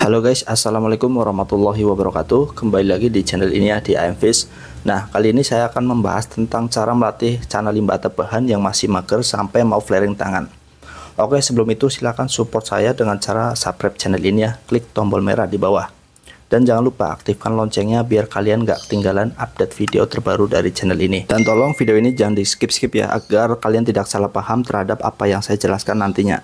Halo guys, assalamualaikum warahmatullahi wabarakatuh. Kembali lagi di channel ini ya, di AMFish. Nah, kali ini saya akan membahas tentang cara melatih channel limbah tebahan yang masih mager sampai mau flaring tangan. Oke, sebelum itu silahkan support saya dengan cara subscribe channel ini ya. Klik tombol merah di bawah. Dan jangan lupa aktifkan loncengnya biar kalian gak ketinggalan update video terbaru dari channel ini. Dan tolong video ini jangan di skip-skip ya, agar kalian tidak salah paham terhadap apa yang saya jelaskan nantinya.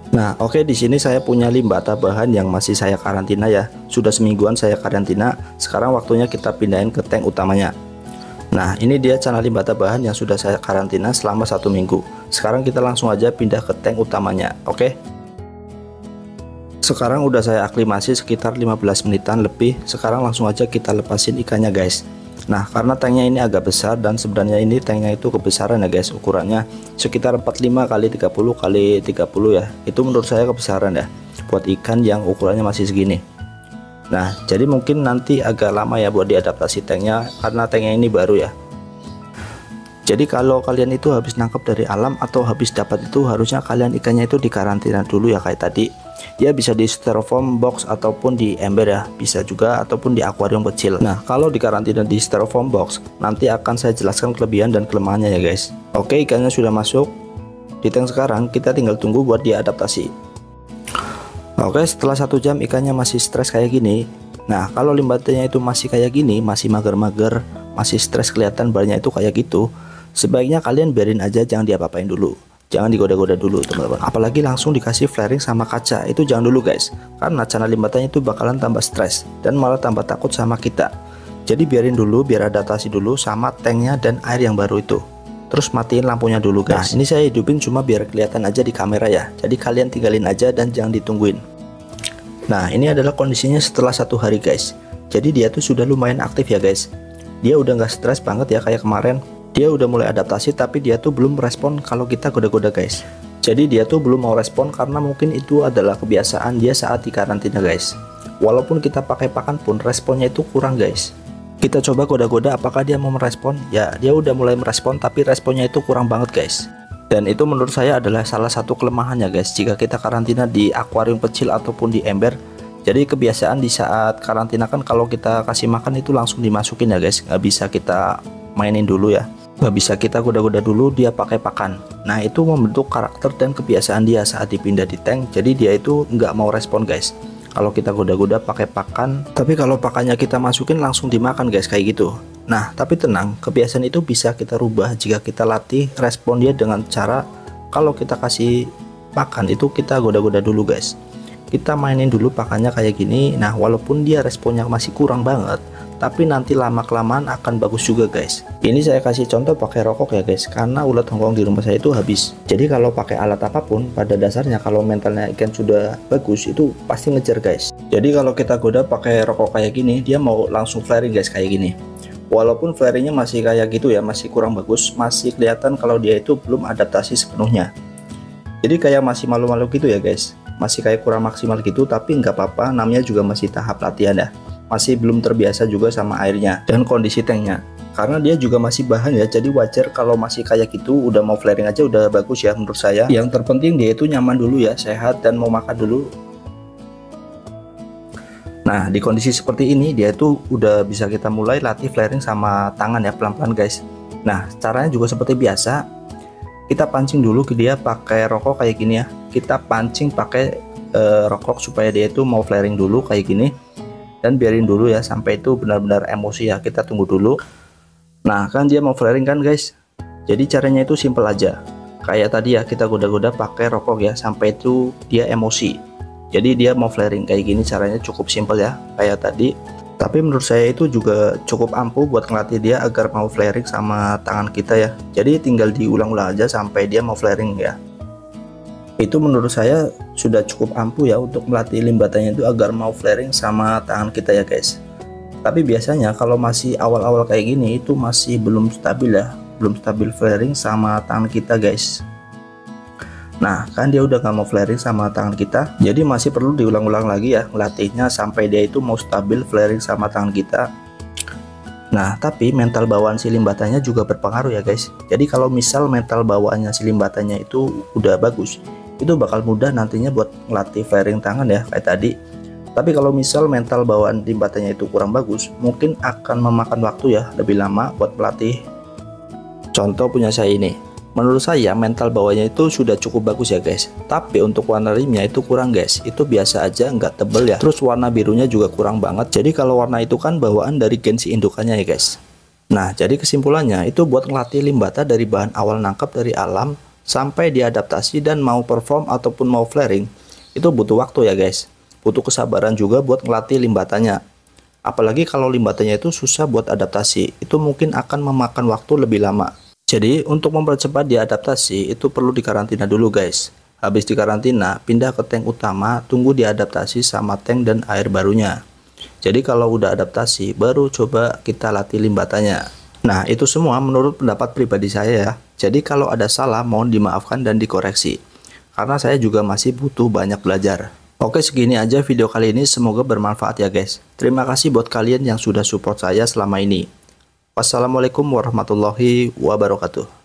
Nah, oke, di sini saya punya limbah tambahan yang masih saya karantina ya. Sudah semingguan saya karantina. Sekarang waktunya kita pindahin ke tank utamanya. Nah, ini dia channel limbah tambahan yang sudah saya karantina selama 1 minggu. Sekarang kita langsung aja pindah ke tank utamanya. Oke. Sekarang udah saya aklimasi sekitar 15 menitan lebih. Sekarang langsung aja kita lepasin ikannya guys. Nah, karena tanknya ini agak besar dan sebenarnya ini tanknya itu kebesaran ya guys, ukurannya sekitar 45 kali 30 kali 30 ya. Itu menurut saya kebesaran ya buat ikan yang ukurannya masih segini. Nah, jadi mungkin nanti agak lama ya buat diadaptasi tanknya karena tanknya ini baru ya. Jadi kalau kalian itu habis nangkep dari alam atau habis dapat itu harusnya kalian ikannya itu dikarantina dulu ya kayak tadi. Ya bisa di styrofoam box ataupun di ember ya, bisa juga ataupun di akuarium kecil. Nah, kalau dikarantina di styrofoam box nanti akan saya jelaskan kelebihan dan kelemahannya ya guys. Oke, ikannya sudah masuk di tank. Sekarang kita tinggal tunggu buat diadaptasi. Oke, setelah 1 jam ikannya masih stres kayak gini. Nah, kalau limbahnya itu masih kayak gini, masih mager-mager, masih stres, kelihatan banyak itu kayak gitu, sebaiknya kalian biarin aja, jangan diapa-apain dulu. Jangan digoda-goda dulu teman-teman. Apalagi langsung dikasih flaring sama kaca, itu jangan dulu guys. Karena channel limbahnya itu bakalan tambah stres dan malah tambah takut sama kita. Jadi biarin dulu, biar adaptasi dulu sama tanknya dan air yang baru itu. Terus matiin lampunya dulu guys. Nah, ini saya hidupin cuma biar kelihatan aja di kamera ya. Jadi kalian tinggalin aja dan jangan ditungguin. Nah, ini adalah kondisinya setelah 1 hari guys. Jadi dia tuh sudah lumayan aktif ya guys. Dia udah nggak stres banget ya kayak kemarin. Dia udah mulai adaptasi tapi dia tuh belum respon kalau kita goda-goda guys. Jadi dia tuh belum mau respon karena mungkin itu adalah kebiasaan dia saat di karantina guys. Walaupun kita pakai pakan pun responnya itu kurang guys. Kita coba goda-goda apakah dia mau merespon. Ya, dia udah mulai merespon tapi responnya itu kurang banget guys. Dan itu menurut saya adalah salah satu kelemahannya guys jika kita karantina di akuarium kecil ataupun di ember. Jadi kebiasaan di saat karantina kan kalau kita kasih makan itu langsung dimasukin ya guys. Nggak bisa kita mainin dulu ya. Nggak bisa kita goda-goda dulu dia pakai pakan. Nah, itu membentuk karakter dan kebiasaan dia saat dipindah di tank. Jadi dia itu nggak mau respon guys kalau kita goda-goda pakai pakan. Tapi kalau pakannya kita masukin langsung dimakan guys kayak gitu. Nah, tapi tenang, kebiasaan itu bisa kita rubah jika kita latih respon dia dengan cara kalau kita kasih pakan itu kita goda-goda dulu guys. Kita mainin dulu pakannya kayak gini. Nah, walaupun dia responnya masih kurang banget, tapi nanti lama-kelamaan akan bagus juga guys. Ini saya kasih contoh pakai rokok ya guys, karena ulat hongkong di rumah saya itu habis. Jadi kalau pakai alat apapun, pada dasarnya kalau mentalnya ikan sudah bagus itu pasti ngejar guys. Jadi kalau kita goda pakai rokok kayak gini, dia mau langsung flaring guys kayak gini. Walaupun flaringnya masih kayak gitu ya, masih kurang bagus, masih kelihatan kalau dia itu belum adaptasi sepenuhnya. Jadi kayak masih malu-malu gitu ya guys, masih kayak kurang maksimal gitu, tapi nggak apa-apa, namanya juga masih tahap latihan ya. Masih belum terbiasa juga sama airnya dan kondisi tanknya. Karena dia juga masih bahan ya, jadi wajar kalau masih kayak gitu. Udah mau flaring aja udah bagus ya menurut saya. Yang terpenting dia itu nyaman dulu ya, sehat dan mau makan dulu. Nah, di kondisi seperti ini dia tuh udah bisa kita mulai latih flaring sama tangan ya, pelan-pelan guys. Nah, caranya juga seperti biasa. Kita pancing dulu ke dia pakai rokok kayak gini ya. Kita pancing pakai rokok supaya dia itu mau flaring dulu kayak gini. Dan biarin dulu ya sampai itu benar-benar emosi ya, kita tunggu dulu. Nah, kan dia mau flaring kan guys. Jadi caranya itu simple aja. Kayak tadi ya, kita goda-goda pakai rokok ya sampai itu dia emosi. Jadi dia mau flaring kayak gini, caranya cukup simple ya kayak tadi. Tapi menurut saya itu juga cukup ampuh buat ngelatih dia agar mau flaring sama tangan kita ya. Jadi tinggal diulang-ulang aja sampai dia mau flaring ya. Itu menurut saya sudah cukup ampuh ya untuk melatih limbatannya itu agar mau flaring sama tangan kita ya guys. Tapi biasanya kalau masih awal-awal kayak gini itu masih belum stabil ya, belum stabil flaring sama tangan kita guys. Nah, kan dia udah gak mau flaring sama tangan kita, jadi masih perlu diulang-ulang lagi ya ngelatihnya sampai dia itu mau stabil flaring sama tangan kita. Nah, tapi mental bawaan si limbatanya juga berpengaruh ya guys. Jadi kalau misal mental bawaannya si limbatanya itu udah bagus, itu bakal mudah nantinya buat ngelatih flaring tangan ya kayak tadi. Tapi kalau misal mental bawaan limbatanya itu kurang bagus, mungkin akan memakan waktu ya lebih lama buat melatih. Contoh punya saya ini. Menurut saya mental bawahnya itu sudah cukup bagus ya guys. Tapi untuk warna rimnya itu kurang guys. Itu biasa aja, nggak tebel ya. Terus warna birunya juga kurang banget. Jadi kalau warna itu kan bawaan dari gen si indukannya ya guys. Nah, jadi kesimpulannya itu buat ngelatih limbata dari bahan awal nangkap dari alam sampai diadaptasi dan mau perform ataupun mau flaring, itu butuh waktu ya guys. Butuh kesabaran juga buat ngelatih limbatanya. Apalagi kalau limbatanya itu susah buat adaptasi, itu mungkin akan memakan waktu lebih lama. Jadi untuk mempercepat diadaptasi itu perlu dikarantina dulu guys. Habis dikarantina, pindah ke tank utama, tunggu diadaptasi sama tank dan air barunya. Jadi kalau udah adaptasi, baru coba kita latih limbatanya. Nah, itu semua menurut pendapat pribadi saya ya. Jadi kalau ada salah, mohon dimaafkan dan dikoreksi. Karena saya juga masih butuh banyak belajar. Oke, segini aja video kali ini, semoga bermanfaat ya guys. Terima kasih buat kalian yang sudah support saya selama ini. Wassalamualaikum warahmatullahi wabarakatuh.